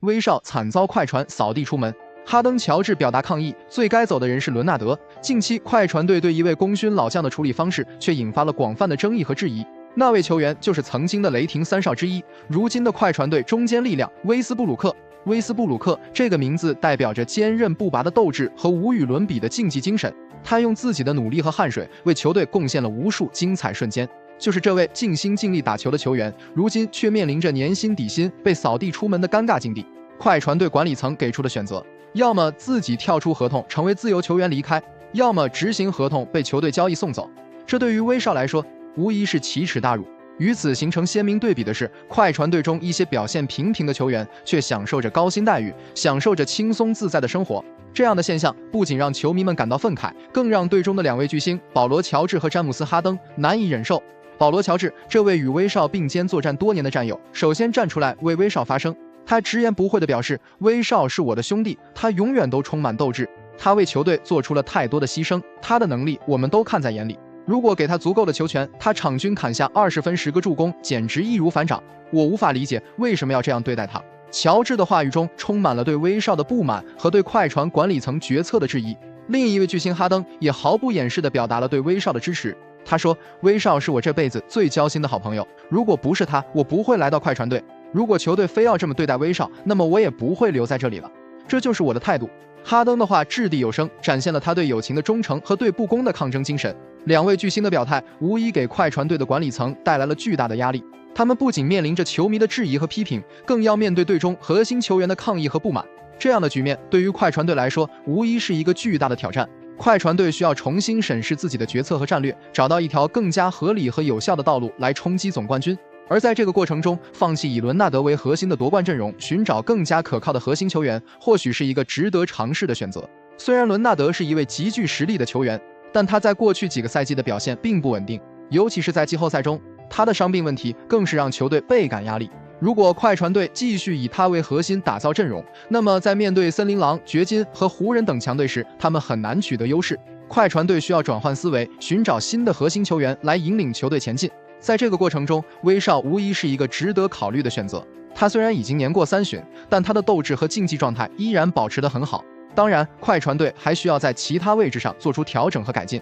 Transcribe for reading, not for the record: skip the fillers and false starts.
威少惨遭快船扫地出门。哈登、乔治表达抗议，最该走的人是伦纳德。近期快船队对一位功勋老将的处理方式却引发了广泛的争议和质疑。那位球员就是曾经的雷霆三少之一，如今的快船队中坚力量威斯布鲁克。威斯布鲁克这个名字代表着坚韧不拔的斗志和无与伦比的竞技精神。他用自己的努力和汗水为球队贡献了无数精彩瞬间。就是这位尽心尽力打球的球员，如今却面临着年薪底薪被扫地出门的尴尬境地。快船队管理层给出的选择，要么自己跳出合同成为自由球员离开，要么执行合同被球队交易送走。这对于威少来说无疑是奇耻大辱。与此形成鲜明对比的是，快船队中一些表现平平的球员却享受着高薪待遇，享受着轻松自在的生活。这样的现象不仅让球迷们感到愤慨，更让队中的两位巨星保罗·乔治和詹姆斯·哈登难以忍受。保罗·乔治这位与威少并肩作战多年的战友，首先站出来为威少发声。他直言不讳地表示，威少是我的兄弟，他永远都充满斗志，他为球队做出了太多的牺牲，他的能力我们都看在眼里。如果给他足够的球权，他场均砍下20分10个助攻，简直易如反掌。我无法理解为什么要这样对待他。乔治的话语中充满了对威少的不满和对快船管理层决策的质疑。另一位巨星哈登也毫不掩饰地表达了对威少的支持。他说，威少是我这辈子最交心的好朋友，如果不是他，我不会来到快船队。如果球队非要这么对待威少，那么我也不会留在这里了。这就是我的态度。哈登的话掷地有声，展现了他对友情的忠诚和对不公的抗争精神。两位巨星的表态无疑给快船队的管理层带来了巨大的压力。他们不仅面临着球迷的质疑和批评，更要面对队中核心球员的抗议和不满。这样的局面对于快船队来说无疑是一个巨大的挑战。快船队需要重新审视自己的决策和战略，找到一条更加合理和有效的道路来冲击总冠军。而在这个过程中，放弃以伦纳德为核心的夺冠阵容，寻找更加可靠的核心球员，或许是一个值得尝试的选择。虽然伦纳德是一位极具实力的球员，但他在过去几个赛季的表现并不稳定，尤其是在季后赛中，他的伤病问题更是让球队倍感压力。如果快船队继续以他为核心打造阵容，那么在面对森林狼、掘金和湖人等强队时，他们很难取得优势。快船队需要转换思维，寻找新的核心球员来引领球队前进。在这个过程中，威少无疑是一个值得考虑的选择。他虽然已经年过30，但他的斗志和竞技状态依然保持得很好。当然，快船队还需要在其他位置上做出调整和改进。